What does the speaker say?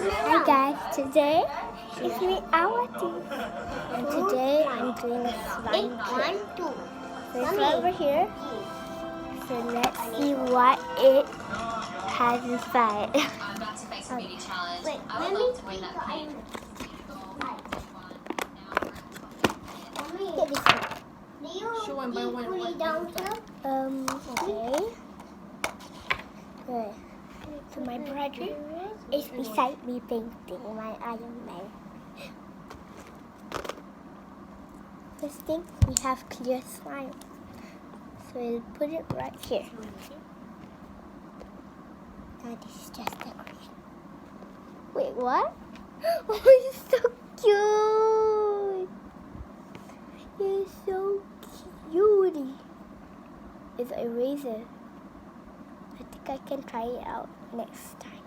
Hi guys, today it's me, Awati, and today I'm doing a slime kit. So it's over here. So let's see what it has inside. Wait, let me take the item. Get this one. Show one by one. Put it down here. Okay. Good. So my brother is beside me painting my Iron Man. First thing, we have clear slime. So we'll put it right here. Now this is just decoration. Wait, what? Oh, you're so cute! You're so cutie. It's an eraser. I think I can try it out next time.